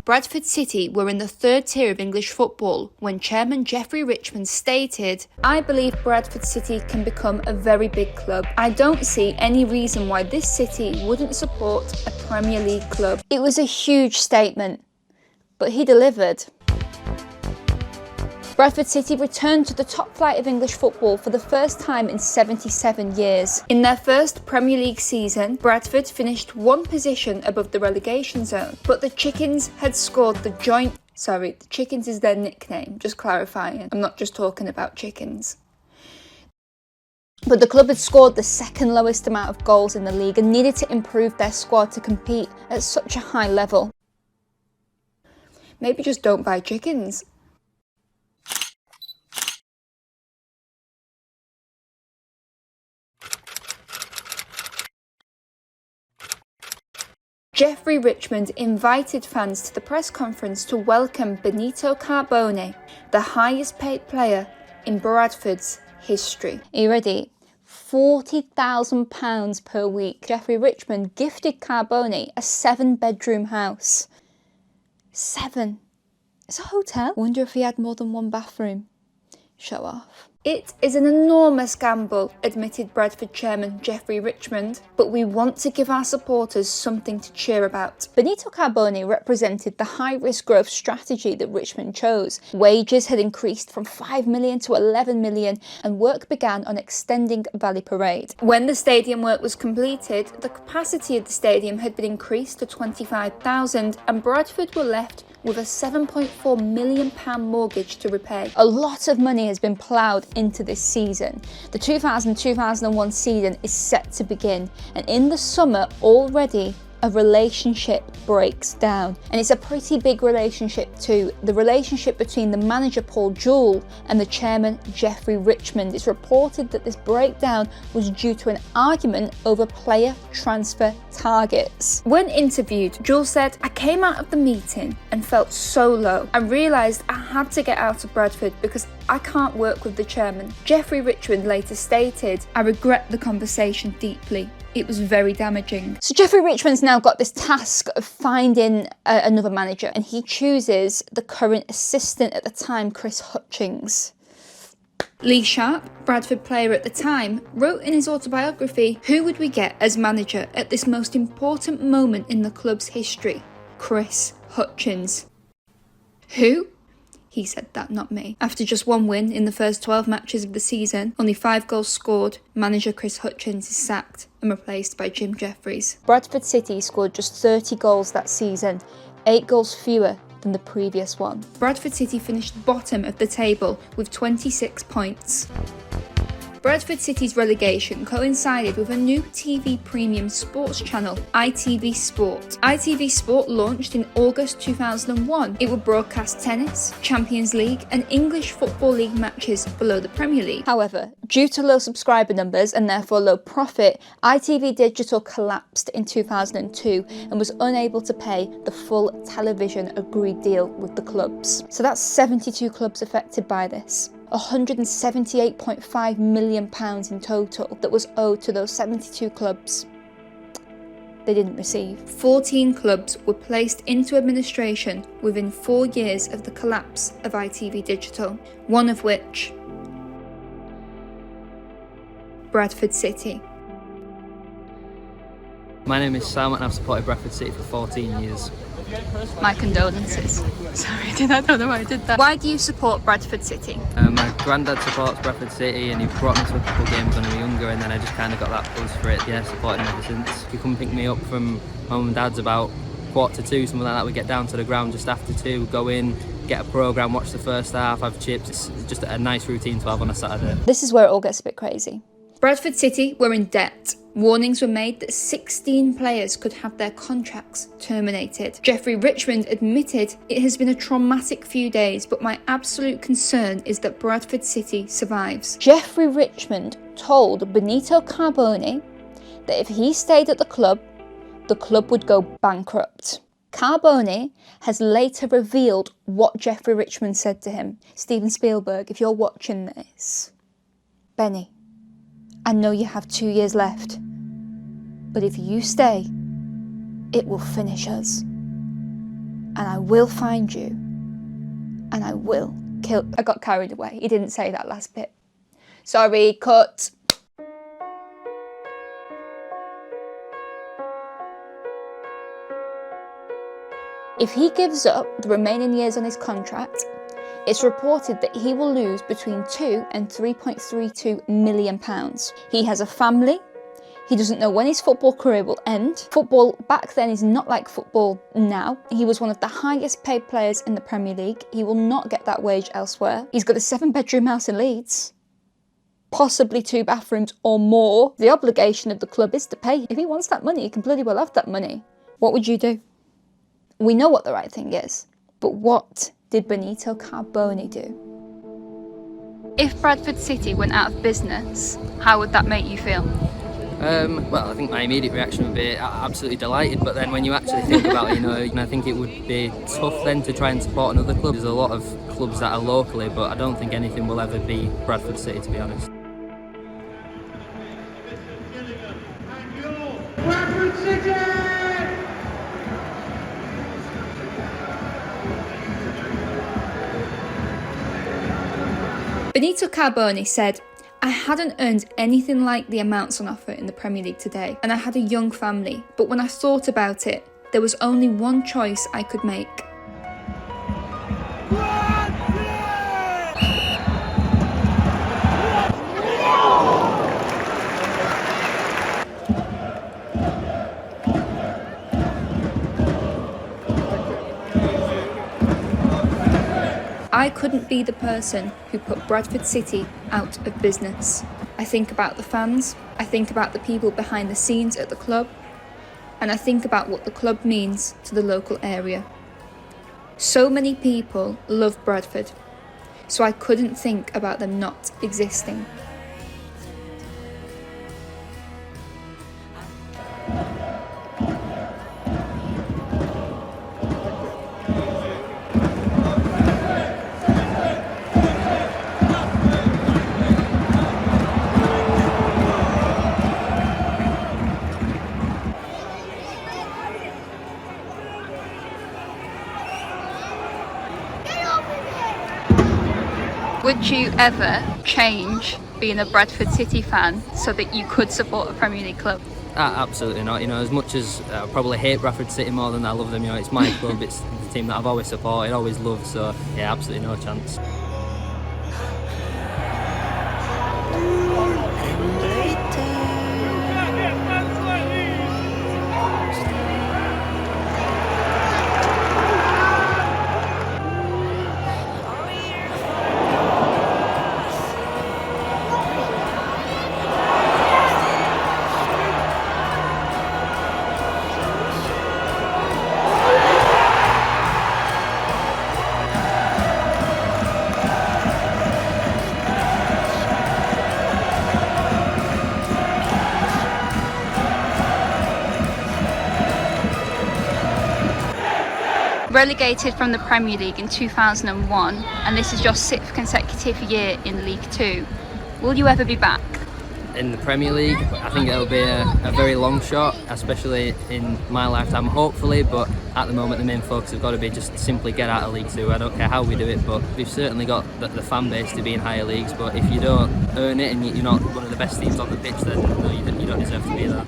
Bradford City were in the third tier of English football when chairman Jeffrey Richmond stated, "I believe Bradford City can become a very big club. I don't see any reason why this city wouldn't support a Premier League club." It was a huge statement, but he delivered. Bradford City returned to the top flight of English football for the first time in 77 years. In their first Premier League season, Bradford finished one position above the relegation zone, but the Chickens had scored the Chickens is their nickname, just clarifying. I'm not just talking about chickens. But the club had scored the second lowest amount of goals in the league and needed to improve their squad to compete at such a high level. Maybe just don't buy chickens. Jeffrey Richmond invited fans to the press conference to welcome Benito Carbone, the highest paid player in Bradford's history. Are you ready? £40,000 per week. Jeffrey Richmond gifted Carbone a 7-bedroom house. 7. It's a hotel. Wonder if he had more than one bathroom. Show off. It is an enormous gamble, admitted Bradford chairman Jeffrey Richmond, but we want to give our supporters something to cheer about. Benito Carbone represented the high-risk growth strategy that Richmond chose. Wages had increased from 5 million to 11 million, and work began on extending Valley Parade. When the stadium work was completed, the capacity of the stadium had been increased to 25,000, and Bradford were left with a £7.4 million mortgage to repay. A lot of money has been ploughed into this season. The 2000-2001 season is set to begin, and in the summer already a relationship breaks down. And it's a pretty big relationship too. The relationship between the manager Paul Jewell and the chairman Jeffrey Richmond. It's reported that this breakdown was due to an argument over player transfer targets. When interviewed, Jewell said, "I came out of the meeting and felt so low. I realised I had to get out of Bradford because I can't work with the chairman." Jeffrey Richmond later stated, "I regret the conversation deeply. It was very damaging." So Jeffrey Richmond's now got this task of finding another manager, and he chooses the current assistant at the time, Chris Hutchings. Lee Sharp, Bradford player at the time, wrote in his autobiography, "Who would we get as manager at this most important moment in the club's history? Chris Hutchings." Who? He said that, not me. After just one win in the first 12 matches of the season, only 5 goals scored, manager Chris Hutchings is sacked and replaced by Jim Jeffries. Bradford City scored just 30 goals that season, 8 goals fewer than the previous one. Bradford City finished bottom of the table with 26 points. Bradford City's relegation coincided with a new TV premium sports channel, ITV Sport. ITV Sport launched in August 2001. It would broadcast tennis, Champions League and English Football League matches below the Premier League. However, due to low subscriber numbers and therefore low profit, ITV Digital collapsed in 2002 and was unable to pay the full television agreed deal with the clubs. So that's 72 clubs affected by this. £178.5 million in total that was owed to those 72 clubs. They didn't receive. 14 clubs were placed into administration within 4 years of the collapse of ITV Digital, one of which, Bradford City. My name is Sam and I've supported Bradford City for 14 years. My condolences. Sorry, I don't know why I did that. Why do you support Bradford City? My granddad supports Bradford City and he brought me to a couple of games when I was younger, and then I just kind of got that buzz for it. Yeah, supported him ever since. He come pick me up from mum and dad's about 1:45, something like that. We get down to the ground just after 2, go in, get a programme, watch the first half, have chips. It's just a nice routine to have on a Saturday. This is where it all gets a bit crazy. Bradford City were in debt. Warnings were made that 16 players could have their contracts terminated. Jeffrey Richmond admitted, "It has been a traumatic few days, but my absolute concern is that Bradford City survives." Jeffrey Richmond told Benito Carbone that if he stayed at the club would go bankrupt. Carbone has later revealed what Jeffrey Richmond said to him. Steven Spielberg, if you're watching this, Benny, I know you have 2 years left, but if you stay, it will finish us. and I will find you, and I will kill. I got carried away. He didn't say that last bit. Sorry, cut. If he gives up the remaining years on his contract, it's reported that he will lose between 2 and 3.32 million pounds. He has a family. He doesn't know when his football career will end. Football back then is not like football now. He was one of the highest paid players in the Premier League. He will not get that wage elsewhere. He's got a 7-bedroom house in Leeds, possibly 2 bathrooms or more. The obligation of the club is to pay. If he wants that money, he can bloody well have that money. What would you do? We know what the right thing is, but what did Benito Carbone do? If Bradford City went out of business, how would that make you feel? Well, I think my immediate reaction would be absolutely delighted, but then when you actually think about it, I think it would be tough then to try and support another club. There's a lot of clubs that are locally, but I don't think anything will ever be Bradford City, to be honest. Bradford City! Benito Carbone said, "I hadn't earned anything like the amounts on offer in the Premier League today, and I had a young family, but when I thought about it, there was only one choice I could make. I couldn't be the person who put Bradford City out of business. I think about the fans, I think about the people behind the scenes at the club, and I think about what the club means to the local area. So many people love Bradford, so I couldn't think about them not existing." Would you ever change being a Bradford City fan so that you could support a Premier League club? Absolutely not. As much as I probably hate Bradford City more than I love them, it's my club, it's the team that I've always supported, always loved, so yeah, absolutely no chance. Relegated from the Premier League in 2001, and this is your 6th consecutive year in League Two. Will you ever be back? In the Premier League, I think it'll be a very long shot, especially in my lifetime, hopefully, but at the moment the main focus has got to be just simply get out of League Two. I don't care how we do it, but we've certainly got the fan base to be in higher leagues, but if you don't earn it and you're not one of the best teams on the pitch, then no, you don't deserve to be there.